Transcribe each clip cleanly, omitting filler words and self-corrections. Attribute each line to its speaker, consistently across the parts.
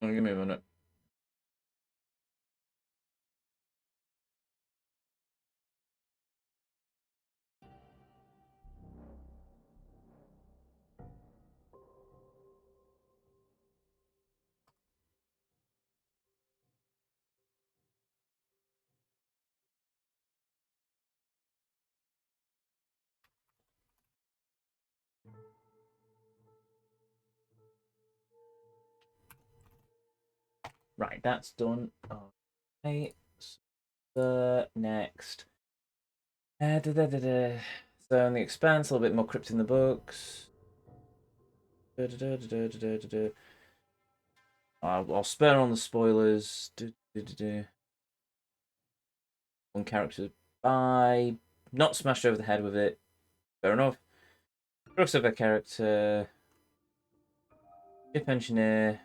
Speaker 1: Oh, give me a minute. Right, that's done. Okay, so next. So in the Expanse, a little bit more crypt in the books. I'll spare on the spoilers. One character by not smashed over the head with it. Fair enough. Crux of a character. Ship engineer.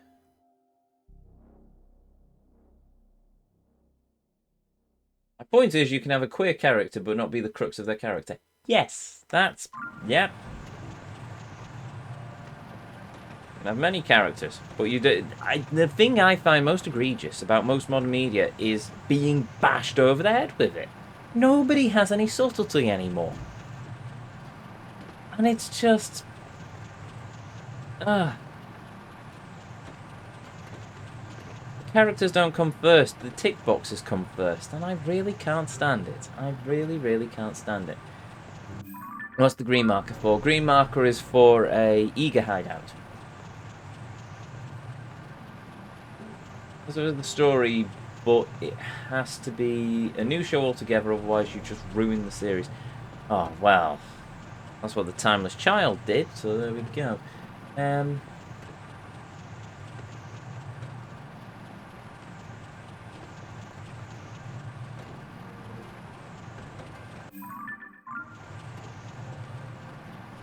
Speaker 1: My point is, you can have a queer character but not be the crux of their character. Yes, that's yep. You can have many characters, but you do. The thing I find most egregious about most modern media is being bashed over the head with it. Nobody has any subtlety anymore, and it's just characters don't come first. The tick boxes come first, and I really can't stand it. I really, really can't stand it. What's the green marker for? Green marker is for a eager hideout. Because of the story, but it has to be a new show altogether, otherwise you just ruin the series. Oh, well. That's what the Timeless Child did, so there we go.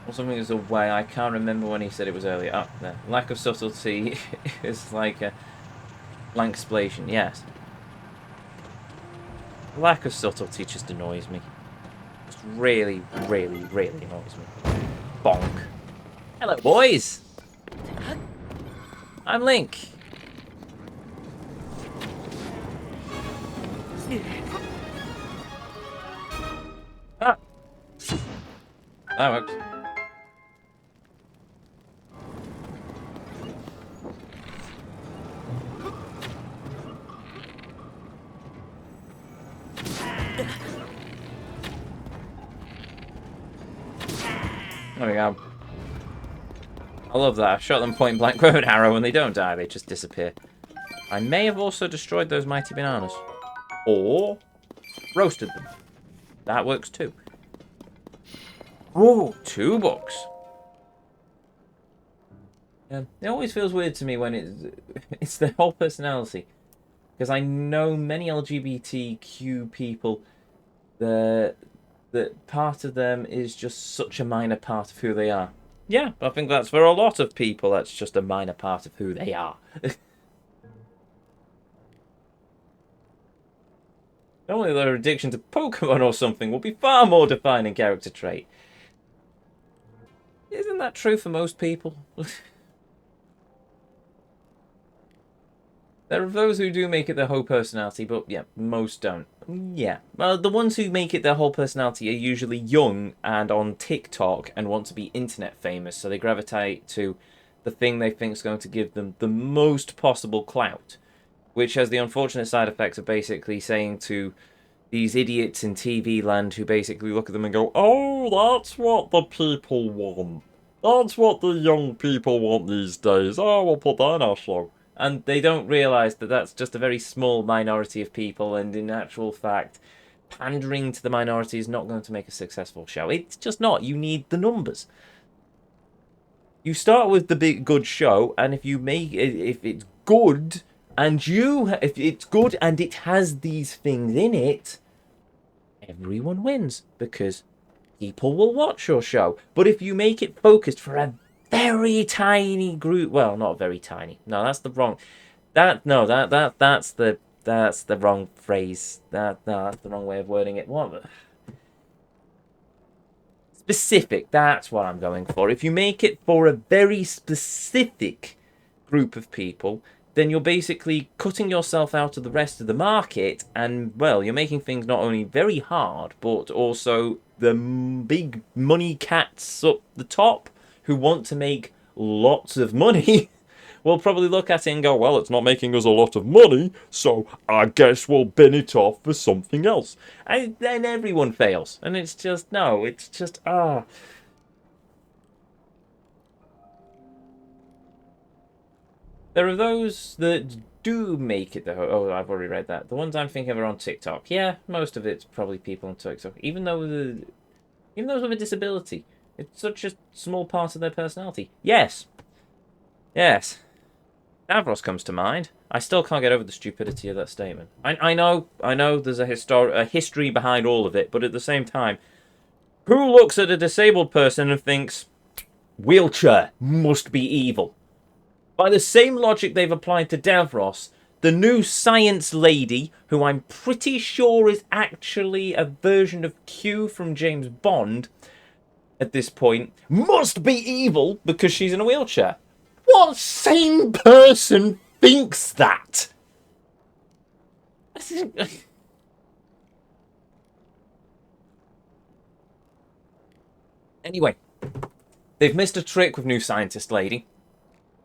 Speaker 1: Or something is away. I can't remember when he said it was earlier. Oh, there. Lack of subtlety is like a blank explanation. Yes. Lack of subtlety just annoys me. Just really, really, really annoys me. Bonk. Hello, boys! I'm Link. Ah! That works. There we go. I love that. I've shot them point blank with an arrow and they don't die, they just disappear. I may have also destroyed those mighty bananas. Or roasted them. That works too. Oh, 2 books. Yeah, it always feels weird to me when it's their whole personality. Because I know many LGBTQ people that part of them is just such a minor part of who they are. Yeah, I think that's for a lot of people, that's just a minor part of who they are. Only their addiction to Pokemon or something will be far more defining character trait. Isn't that true for most people? There are those who do make it their whole personality, but yeah, most don't. Yeah. Well, the ones who make it their whole personality are usually young and on TikTok and want to be internet famous, so they gravitate to the thing they think is going to give them the most possible clout, which has the unfortunate side effects of basically saying to these idiots in TV land who basically look at them and go, "Oh, that's what the people want. That's what the young people want these days. Oh, we'll put that in our show." And they don't realise that that's just a very small minority of people, and in actual fact, pandering to the minority is not going to make a successful show. It's just not. You need the numbers. You start with the big good show, and if it's good, if it's good and it has these things in it, everyone wins because people will watch your show. But if you make it focused for a very tiny group, well, not very tiny. No, that's the wrong. That's the wrong phrase. That's the wrong way of wording it. What? Specific. That's what I'm going for. If you make it for a very specific group of people, then you're basically cutting yourself out of the rest of the market, and, well, you're making things not only very hard, but also the big money cats up the top who want to make lots of money will probably look at it and go, well, it's not making us a lot of money, so I guess we'll bin it off for something else. And then everyone fails. And it's just, no, it's just, There are those that do make it, though. Oh, I've already read that. The ones I'm thinking of are on TikTok. Yeah, most of it's probably people on TikTok. Even those with a disability. It's such a small part of their personality. Yes. Yes. Davros comes to mind. I still can't get over the stupidity of that statement. I know there's a history behind all of it, but at the same time, who looks at a disabled person and thinks, wheelchair must be evil? By the same logic they've applied to Davros, the new science lady, who I'm pretty sure is actually a version of Q from James Bond at this point, must be evil because she's in a wheelchair. What sane person thinks that? Anyway, they've missed a trick with new scientist lady.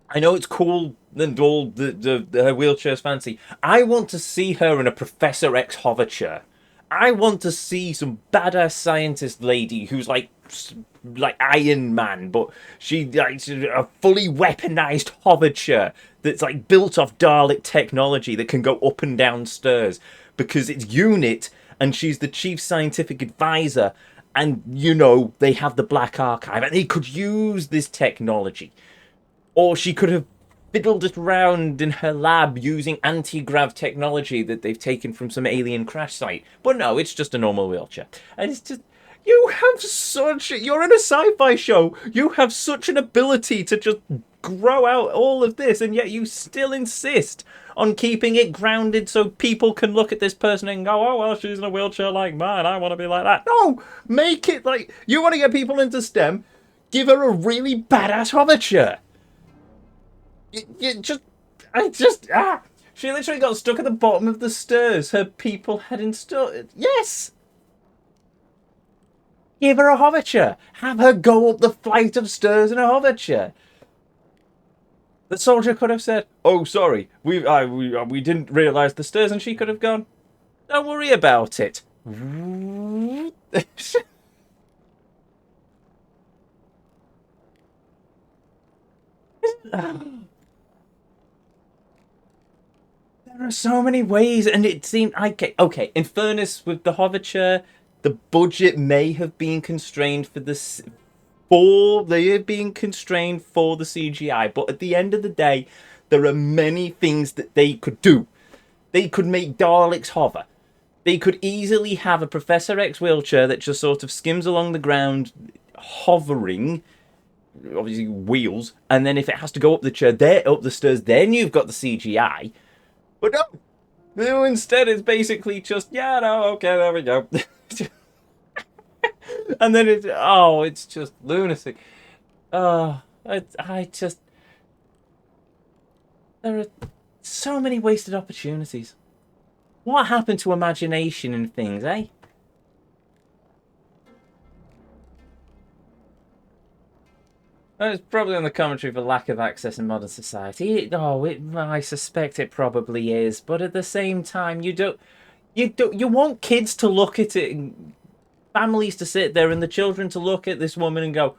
Speaker 1: I know it's cool and all her wheelchair's fancy. I want to see her in a Professor X hover chair. I want to see some badass scientist lady who's like Iron Man, but she's a fully weaponized hover chair that's like built off Dalek technology that can go up and down stairs because it's UNIT and she's the chief scientific advisor, and they have the Black Archive and they could use this technology. Or she could have fiddled it around in her lab using anti-grav technology that they've taken from some alien crash site. But no, it's just a normal wheelchair. And it's just, you're in a sci-fi show. You have such an ability to just grow out all of this, and yet you still insist on keeping it grounded so people can look at this person and go, oh, well, she's in a wheelchair like mine. I want to be like that. No, make it like, you want to get people into STEM, give her a really badass hover chair. She literally got stuck at the bottom of the stairs. Her people had installed. Yes! Give her a hover chair. Have her go up the flight of stairs in a hover chair. The soldier could have said, oh, sorry, we didn't realise the stairs, and she could have gone, don't worry about it. There are so many ways, and it seemed okay. In fairness, with the hover chair, the budget may have been constrained for the CGI, but at the end of the day, there are many things that they could do. They could make Daleks hover. They could easily have a Professor X wheelchair that just sort of skims along the ground, hovering, obviously wheels, and then if it has to go up the stairs, then you've got the CGI. But no, instead it's basically just, okay, there we go. And then it's just lunacy. There are so many wasted opportunities. What happened to imagination in things, eh? It's probably on the commentary for lack of access in modern society. I suspect it probably is, but at the same time, you want kids to look at it, and families to sit there, and the children to look at this woman and go,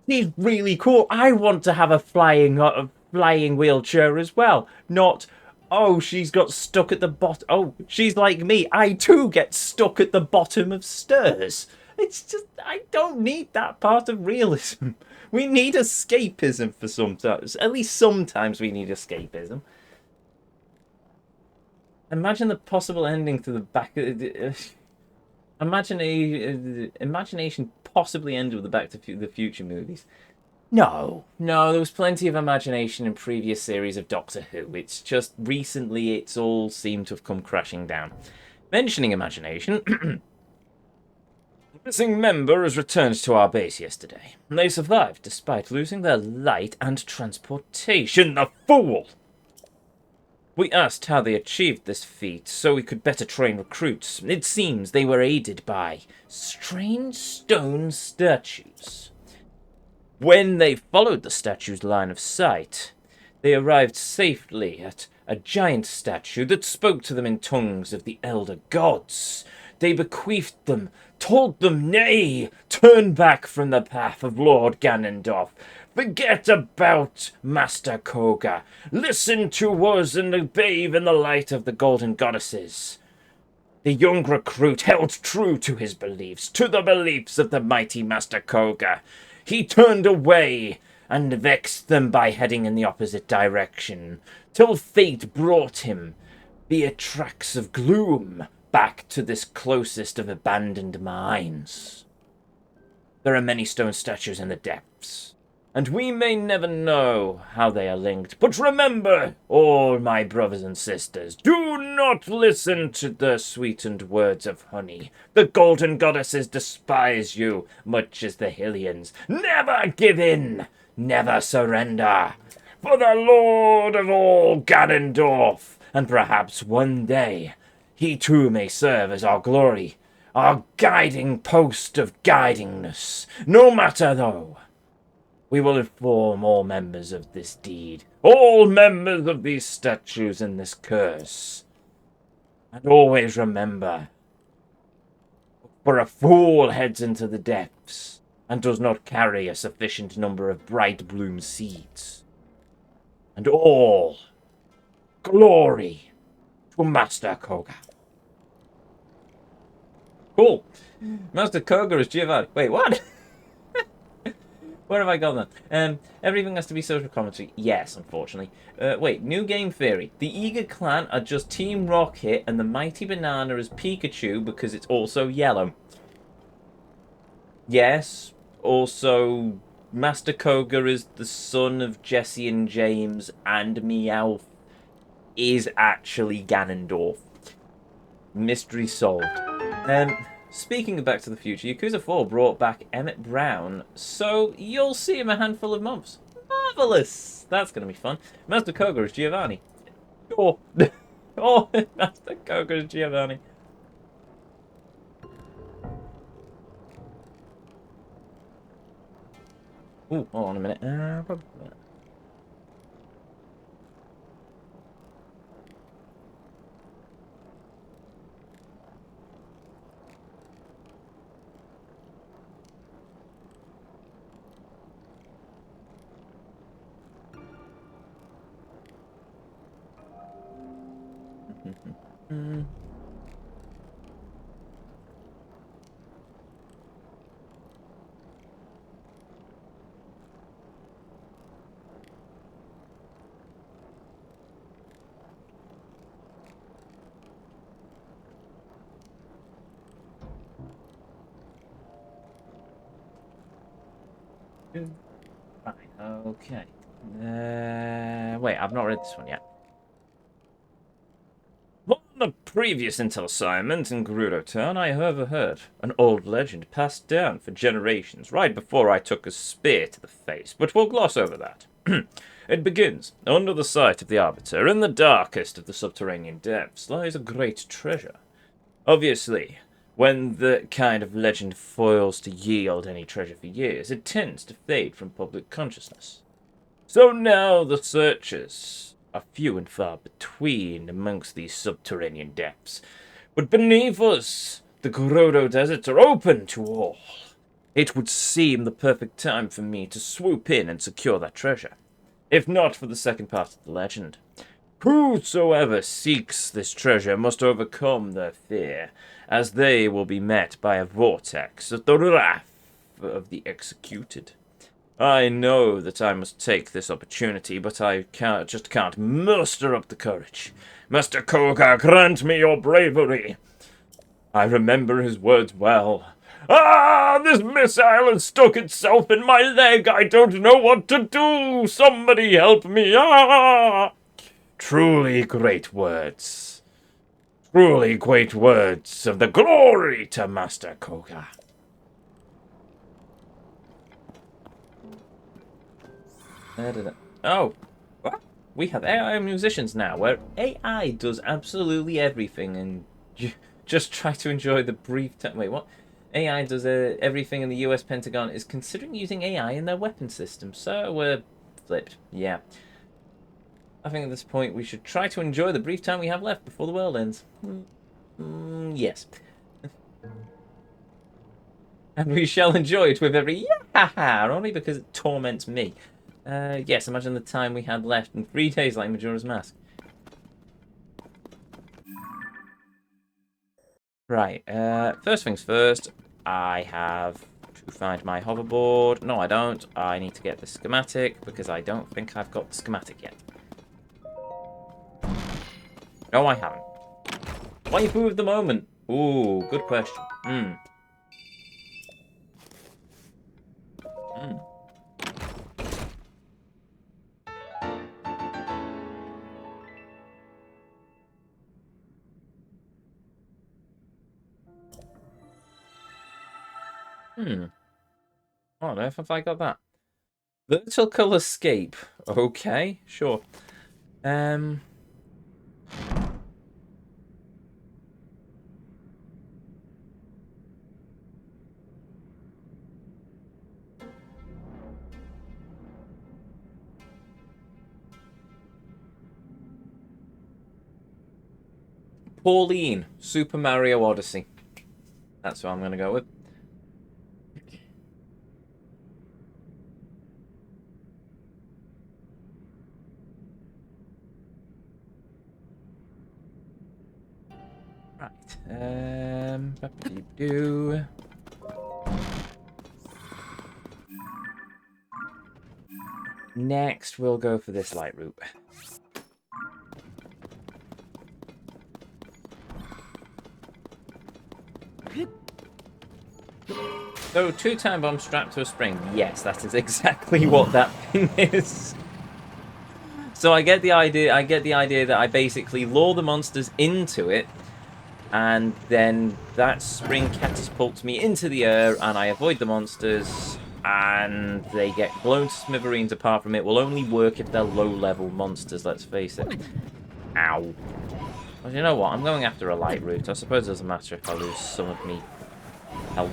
Speaker 1: "She's really cool. I want to have a flying wheelchair as well." Not, "Oh, she's got stuck at the bottom. Oh, she's like me. I too get stuck at the bottom of stairs." It's just, I don't need that part of realism. We need escapism for sometimes. At least sometimes we need escapism. Imagine the possible ending to the back. Imagination possibly ended with the Back to the Future movies. No, there was plenty of imagination in previous series of Doctor Who. It's just recently it's all seemed to have come crashing down. Mentioning imagination. Missing member has returned to our base yesterday. They survived despite losing their light and transportation. The fool! We asked how they achieved this feat, so we could better train recruits. It seems they were aided by strange stone statues. When they followed the statue's line of sight, they arrived safely at a giant statue that spoke to them in tongues of the elder gods. They bequeathed them, told them, nay, turn back from the path of Lord Ganondorf. Forget about Master Koga. Listen to us and bathe in the light of the golden goddesses. The young recruit held true to his beliefs, to the beliefs of the mighty Master Koga. He turned away and vexed them by heading in the opposite direction, till fate brought him, via tracks of gloom, back to this closest of abandoned mines. There are many stone statues in the depths, and we may never know how they are linked. But remember, all my brothers and sisters, do not listen to the sweetened words of honey. The golden goddesses despise you, much as the Hylians. Never give in, never surrender. For the Lord of all, Ganondorf, and perhaps one day he too may serve as our glory, our guiding post of guidingness. No matter, though, we will inform all members of this deed, all members of these statues and this curse. And always remember, for a fool heads into the depths and does not carry a sufficient number of bright bloom seeds. And all glory to Master Koga. Cool. Master Koga is Giovanni. Wait, what? Where have I gone then? Everything has to be social commentary. Yes, unfortunately. Wait, new game theory. The Eager Clan are just Team Rocket and the Mighty Banana is Pikachu because it's also yellow. Yes, also Master Koga is the son of Jesse and James and Meowth is actually Ganondorf. Mystery solved. Speaking of Back to the Future, Yakuza 4 brought back Emmett Brown, so you'll see him a handful of months. Marvellous! That's going to be fun. Master Koga is Giovanni. Oh, oh, Master Koga is Giovanni. Ooh, hold on a minute. Right, okay. Wait, I've not read this one yet. On the previous Intel assignment in Gerudo Town, I overheard an old legend passed down for generations right before I took a spear to the face, but we'll gloss over that. It begins, under the sight of the Arbiter, in the darkest of the subterranean depths, lies a great treasure. Obviously, when the kind of legend fails to yield any treasure for years, it tends to fade from public consciousness. So now the searchers are few and far between amongst these subterranean depths. But beneath us, the Gerudo deserts are open to all. It would seem the perfect time for me to swoop in and secure that treasure. If not for the second part of the legend. Whosoever seeks this treasure must overcome their fear, as they will be met by a vortex of the wrath of the executed. I know that I must take this opportunity, but I just can't muster up the courage. Master Koga, grant me your bravery. I remember his words well. Ah, this missile has stuck itself in my leg. I don't know what to do. Somebody help me. Ah! Truly great words. Truly great words of the glory to Master Koga. Oh, what? we have AI musicians now, where AI does absolutely everything, and just try to enjoy the brief time. Wait, what? AI does everything, and the US Pentagon is considering using AI in their weapon system. So we're flipped. Yeah. I think at this point we should try to enjoy the brief time we have left before the world ends. Yes. And we shall enjoy it with every yeah, only because it torments me. Yes, imagine the time we had left in 3 days like Majora's Mask. Right, first things first, I have to find my hoverboard. No, I don't. I need to get the schematic because I don't think I've got the schematic yet. No, I haven't. Waifu of the moment. Ooh, good question. Oh, on earth have I got that? Vertical escape. Okay, sure. Um, Pauline, Super Mario Odyssey. That's what I'm going to go with. Right. Do. Next, we'll go for this light route. So, 2 time bomb strapped to a spring. Yes, that is exactly what that thing is. So I get the idea. I get the idea that I basically lure the monsters into it, and then that spring catapults me into the air, and I avoid the monsters, and they get blown to smithereens. Apart from it, will only work if they're low-level monsters. Let's face it. Ow. Well, you know what? I'm going after a light route. I suppose it doesn't matter if I lose some of me health.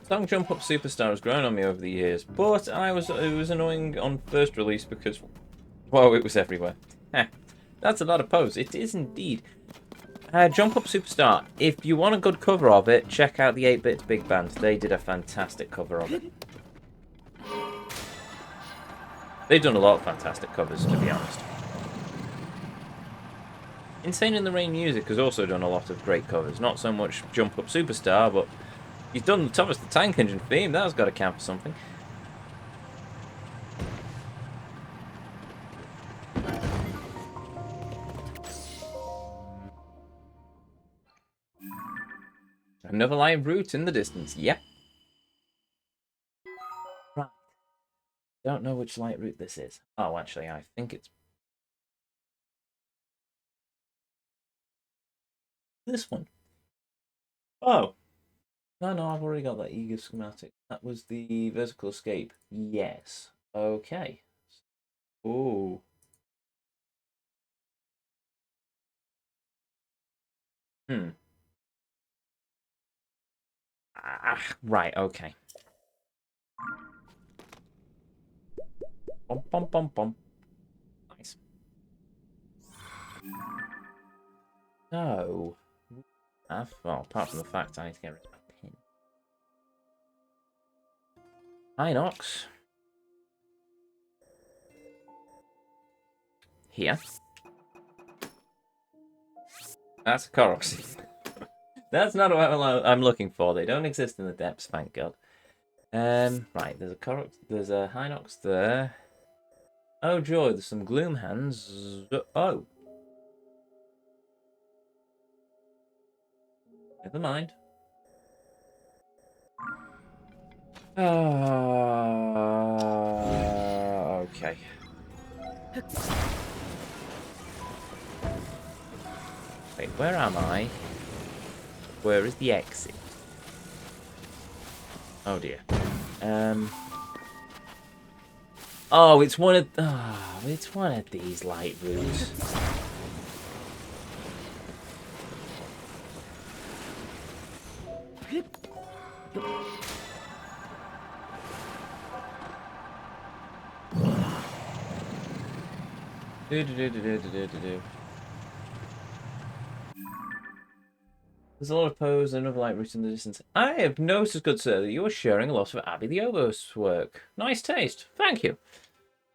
Speaker 1: Song Jump Up Superstar has grown on me over the years, but it was annoying on first release because, well, it was everywhere. Heh, that's a lot of pose. It is indeed. Jump Up Superstar. If you want a good cover of it, check out the 8-Bit Big Band. They did a fantastic cover of it. They've done a lot of fantastic covers, to be honest. Insane in the Rain Music has also done a lot of great covers. Not so much Jump Up Superstar, but he's done the Thomas the Tank Engine theme. That's got to count for something. Another live route in the distance. Yep. Right. Don't know which light route this is. Oh, actually, I think it's this one. Oh. No, I've already got that eager schematic. That was the vertical escape. Yes. Okay. Ooh. Hmm. Ah, right, okay. Bum, bum, bum, bum. Nice. So, well, apart from the fact I need to get rid of my pin. Inox. Here. That's a Koroxy. That's not what I'm looking for. They don't exist in the depths, thank God. Right, there's a Korok, there's a Hinox there. Oh joy, there's some Gloom Hands. Oh. Never mind. Okay. Wait, where am I? Where is the exit? Oh dear. Oh, it's one of it's one of these light routes. There's a lot of pose and other light routes in the distance. I have noticed, good sir, that you are sharing a lot of Abby the Obo's work. Nice taste. Thank you.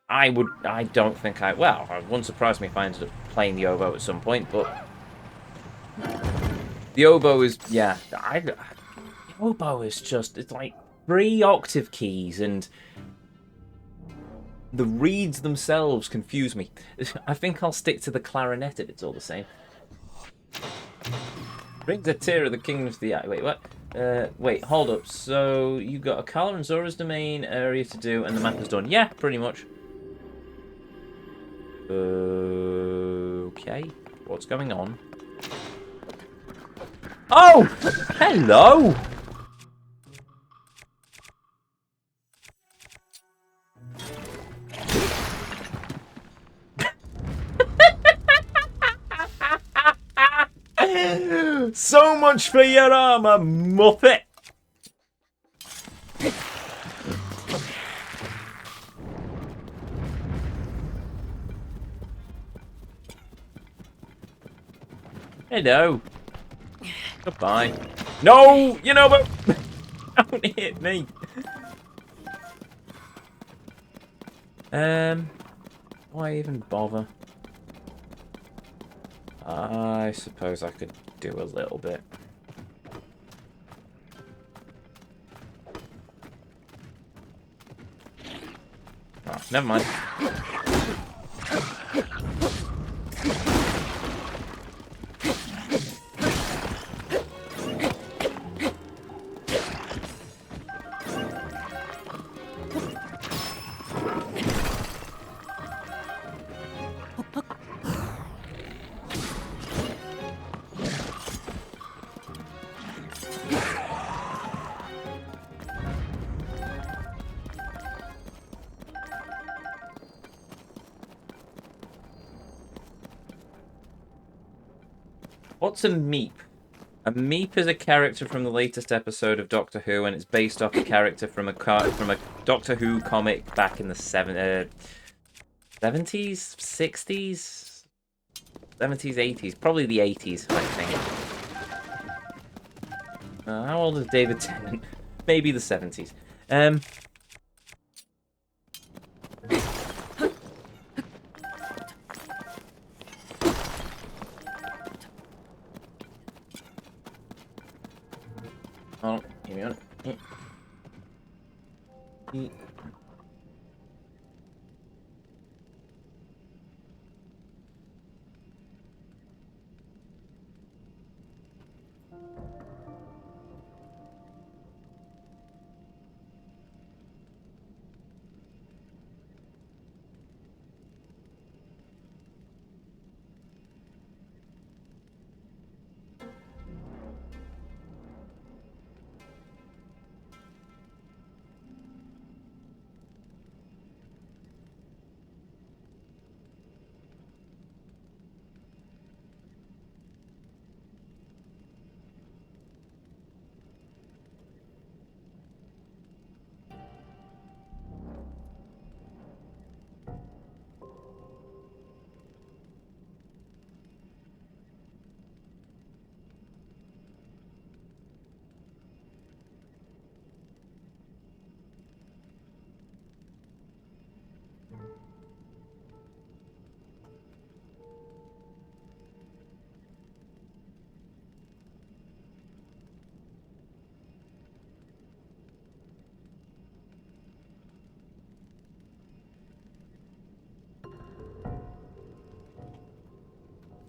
Speaker 1: I don't think well, it wouldn't surprise me if I ended up playing the oboe at some point, but the oboe is, yeah, the oboe is just, it's like 3 octave keys, and the reeds themselves confuse me. I think I'll stick to the clarinet if it's all the same. Brings a tear of the kingdom to the eye. Wait, what? Wait, hold up. So, you've got Akala and Zora's domain area to do, and the map is done. Yeah, pretty much. Okay. What's going on? Oh! Hello! So much for your armor, Muppet! Hello. Goodbye. No! You know, but don't hit me. Why even bother? I suppose I could do a little bit. Oh, never mind. What's a meep? A meep is a character from the latest episode of Doctor Who, and it's based off a character from a Doctor Who comic back in the 70s, 60s, 70s, 80s, probably the 80s, I think. How old is David Tennant? Maybe the 70s. Oh, give me on.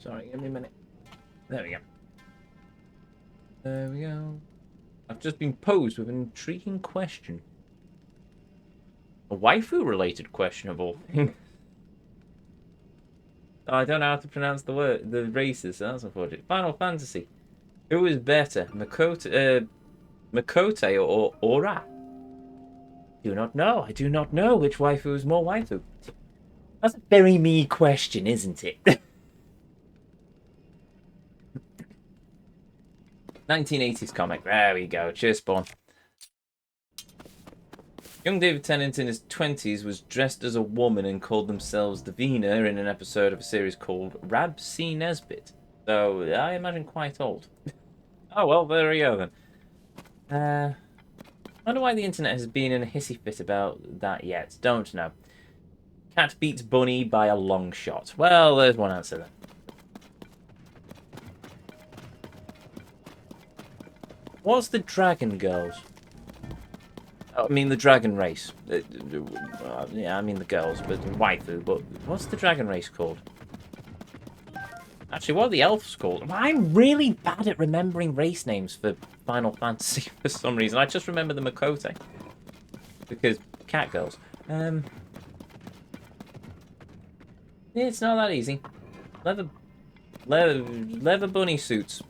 Speaker 1: Sorry, give me a minute. There we go. There we go. I've just been posed with an intriguing question. A waifu-related question of all things. Oh, I don't know how to pronounce the races, so that's unfortunate. Final Fantasy. Who is better, Makote or Aura? Do not know. I do not know which waifu is more waifu. That's a very me question, isn't it? 1980s comic. There we go. Cheers, Spawn. Young David Tennant in his 20s was dressed as a woman and called themselves Davina in an episode of a series called Rab C. Nesbit. So, I imagine quite old. Oh, well, there we go then. I wonder why the internet has been in a hissy fit about that yet. Don't know. Cat beats bunny by a long shot. Well, there's one answer then. What's the Dragon Girls? I mean the Dragon Race. Yeah, I mean the girls, but waifu. But what's the Dragon Race called? Actually, what are the elves called? I'm really bad at remembering race names for Final Fantasy for some reason. I just remember the Makote. Because cat girls. It's not that easy. Leather bunny suits.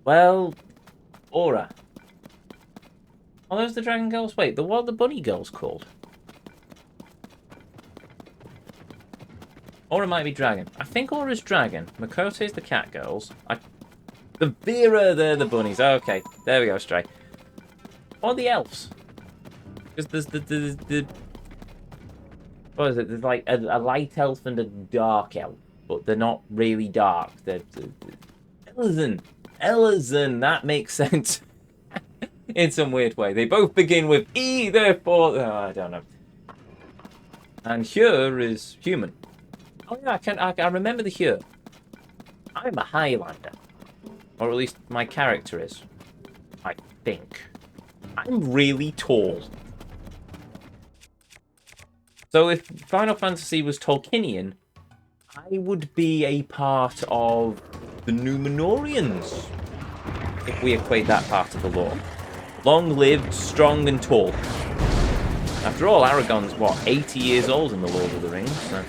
Speaker 1: Well, Aura. Oh, those the Dragon Girls? Wait, what are the bunny girls called? Aura might be Dragon. I think Aura's Dragon. Makote's the cat girls. The Vera, they're the bunnies. Okay, there we go, Stray. What are the elves? Because there's the what is it? There's like a light elf and a dark elf, but they're not really dark. They're Elezen. That makes sense. In some weird way. They both begin with E, therefore... Oh, I don't know. And Hyur is human. Oh yeah, I remember the Hyur. I'm a Highlander. Or at least my character is. I think. I'm really tall. So if Final Fantasy was Tolkienian, I would be a part of the Numenorians. If we equate that part of the lore. Long-lived, strong, and tall. After all, Aragorn's, what, 80 years old in The Lord of the Rings, so...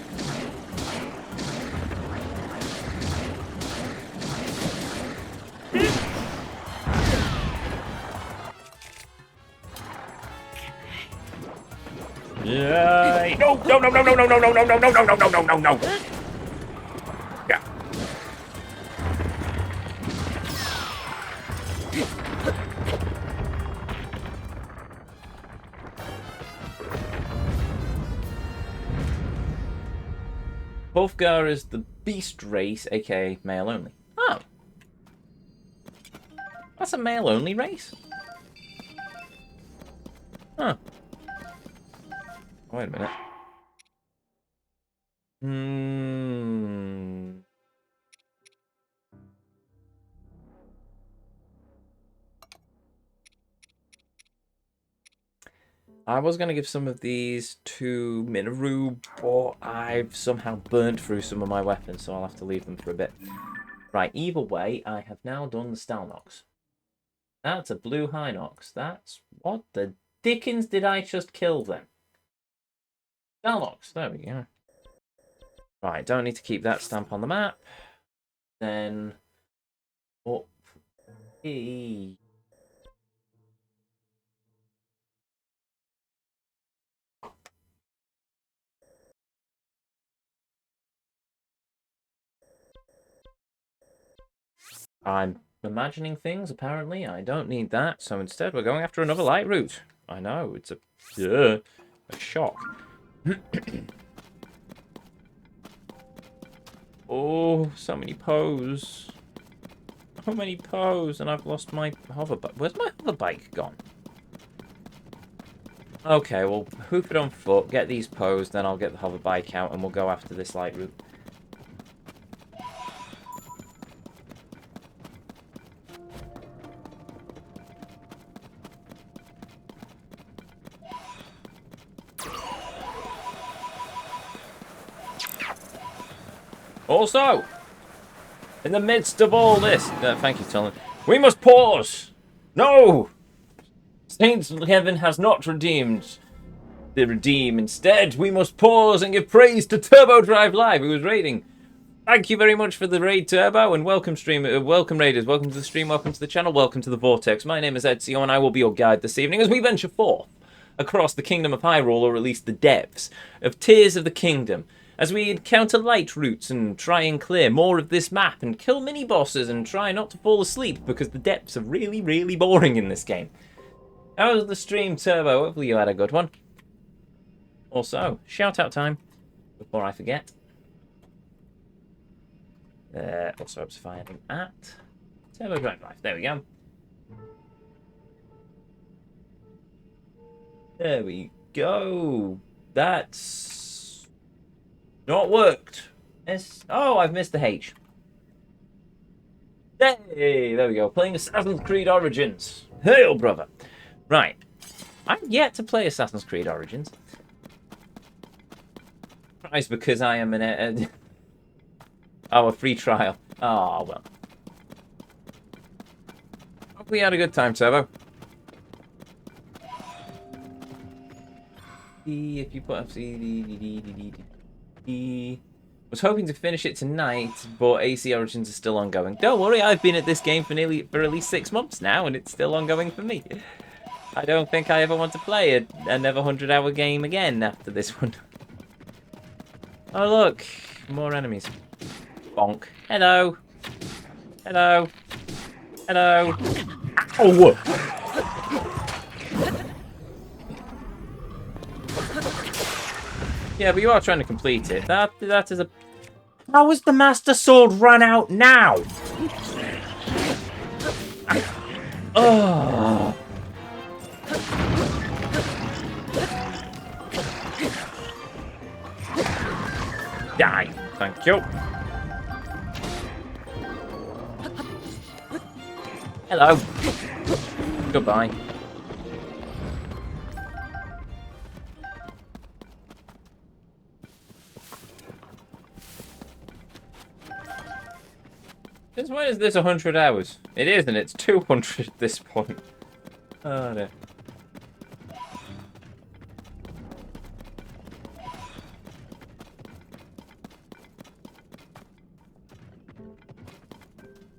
Speaker 1: Yay! No! No! No! No! No! No! No! No! No! No! No! No! No! No! No! No! Yeah. Hofgar is the beast race, aka male only. Oh. That's a male only race? Huh. Wait a minute. I was going to give some of these to Minoru, but I've somehow burnt through some of my weapons, so I'll have to leave them for a bit. Right, either way, I have now done the Stalnox. That's a blue Hinox. That's... What the dickens did I just kill then? Stalnox, there we go. Right, don't need to keep that stamp on the map. Then... Up... E... I'm imagining things, apparently. I don't need that, so instead we're going after another light route. I know, it's a shock. Oh, so many pose. So many pose, and I've lost my hover bike. Where's my hover bike gone? Okay, well, hoof it on foot, get these posed, then I'll get the hover bike out, and we'll go after this light route. Also, In the midst of all this... thank you, Talon. We must pause! No! Saints Heaven has not redeemed the redeem. Instead, we must pause and give praise to Turbo Drive Live, who was raiding. Thank you very much for the raid, Turbo, and welcome, welcome, raiders. Welcome to the stream, welcome to the channel, welcome to the Vortex. My name is Ezio, and I will be your guide this evening as we venture forth across the Kingdom of Hyrule, or at least the depths of Tears of the Kingdom, as we encounter light routes and try and clear more of this map and kill mini-bosses and try not to fall asleep because the depths are really, really boring in this game. How was the stream, Turbo? Hopefully you had a good one. Also, shout-out time, before I forget. Also observing at Turbo Drive Life. There we go. There we go. That's not worked. Oh, I've missed the H. Hey, there we go. Playing Assassin's Creed Origins. Hail, brother. Right. I've yet to play Assassin's Creed Origins. Surprised because I am an... Oh, a free trial. Oh, well. Hope we had a good time, Turbo. If you put up was hoping to finish it tonight, but AC Origins is still ongoing. Don't worry, I've been at this game for at least 6 months now, and it's still ongoing for me. I don't think I ever want to play another 100-hour game again after this one. Oh look, more enemies. Bonk. Hello. Hello. Hello. Oh! Yeah, but you are trying to complete it. That is a... How has the Master Sword run out now? Oh. Die. Thank you. Hello. Goodbye. Since when is this 100 hours? It isn't, it's 200 at this point. Oh no.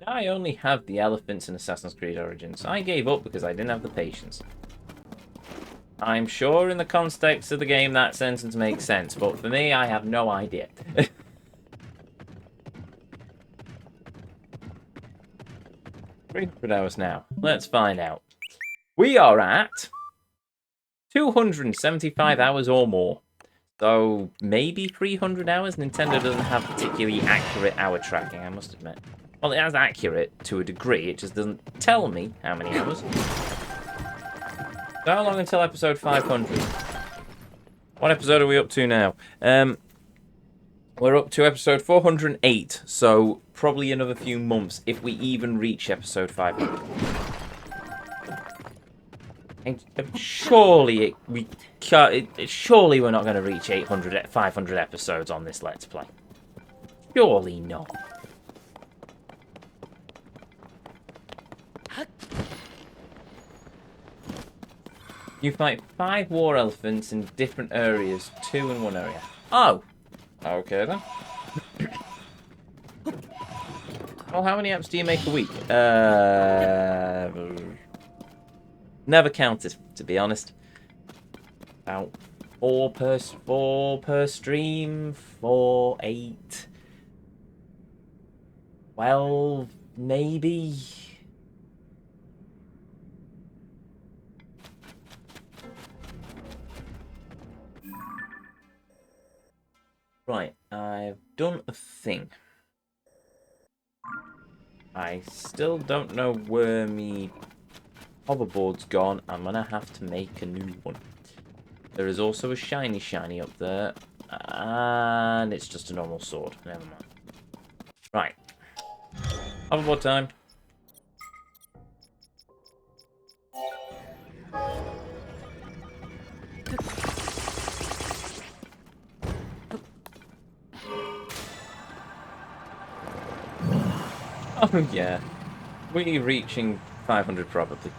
Speaker 1: I only have the elephants in Assassin's Creed Origins. I gave up because I didn't have the patience. I'm sure in the context of the game that sentence makes sense, but for me, I have no idea. 300 hours now. Let's find out. We are at 275 hours or more. So maybe 300 hours? Nintendo doesn't have particularly accurate hour tracking, I must admit. Well, it has accurate to a degree, it just doesn't tell me how many hours. So how long until episode 500? What episode are we up to now? We're up to episode 408, so probably another few months if we even reach episode 500. And surely surely we're not going to reach 500 episodes on this Let's Play. Surely not. You fight 5 war elephants in different areas, 2 in one area. Oh! Okay then. Well, how many apps do you make a week? Never counted, to be honest. About 4 per stream, 4, 8, 12, maybe. Right, I've done a thing. I still don't know where me hoverboard's gone. I'm gonna have to make a new one. There is also a shiny up there. And it's just a normal sword. Never mind. Right. Hoverboard time. Oh, yeah. We're reaching 500 probably.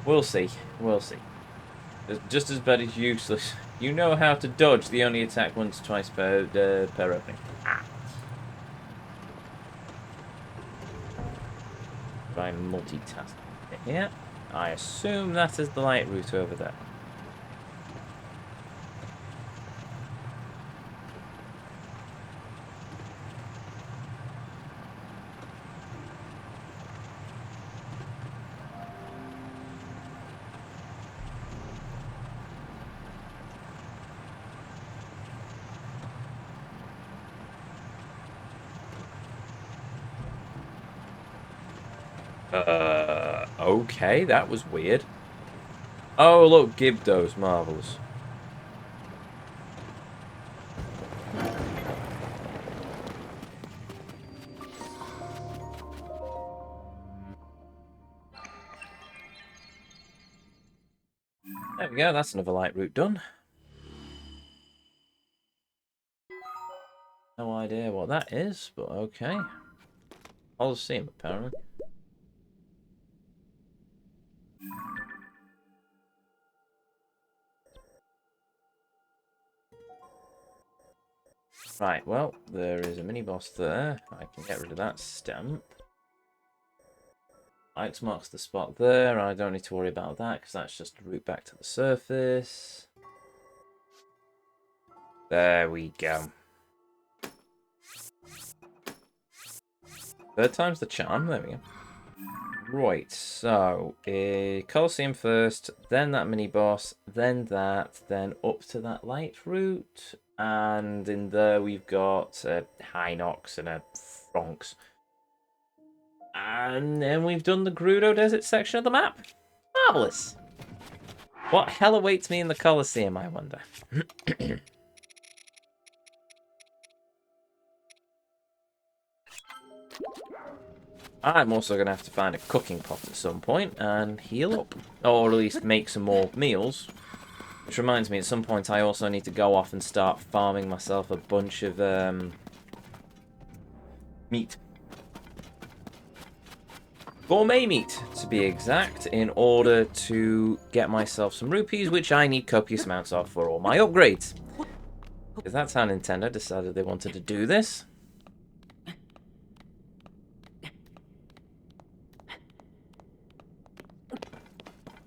Speaker 1: We'll see. We'll see. It's just as bad as useless. You know how to dodge. They only attack once, twice per opening. Ah. By multitasking. Yeah. I assume that is the light route over there. Okay, that was weird. Oh, look, Gibdos, marvellous. There we go, that's another light route done. No idea what that is, but okay. Coliseum, apparently. Right, well, there is a mini-boss there. I can get rid of that stamp. X marks the spot there. I don't need to worry about that, because that's just a route back to the surface. There we go. Third time's the charm. There we go. Right, so Coliseum first, then that mini-boss, then that, then up to that light route. And in there we've got a Hinox and a Fronks. And then we've done the Gerudo Desert section of the map. Marvellous. What hell awaits me in the Coliseum, I wonder? I'm also going to have to find a cooking pot at some point and heal up. Or at least make some more meals. Which reminds me, at some point I also need to go off and start farming myself a bunch of meat. Gourmet meat, to be exact, in order to get myself some rupees, which I need copious amounts of for all my upgrades. Because that's how Nintendo decided they wanted to do this.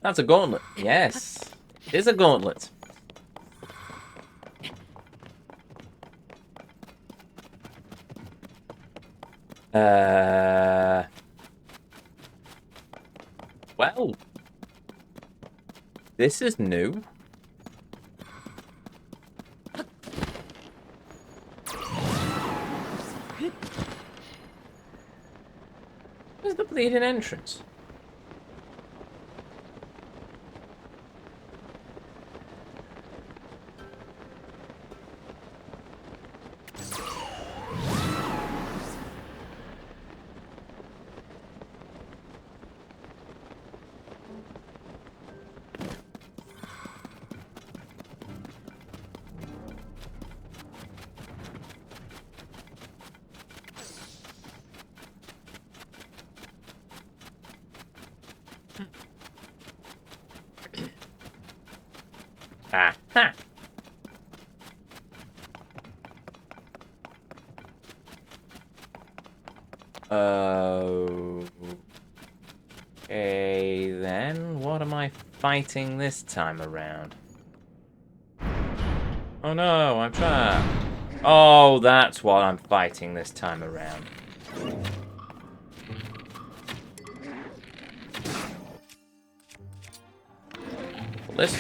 Speaker 1: That's a gauntlet. Yes. It is a gauntlet. Well. This is new. Where's the bleeding entrance? Aha! Okay, then. What am I fighting this time around? Oh no, I'm trapped. Oh, that's what I'm fighting this time around. This...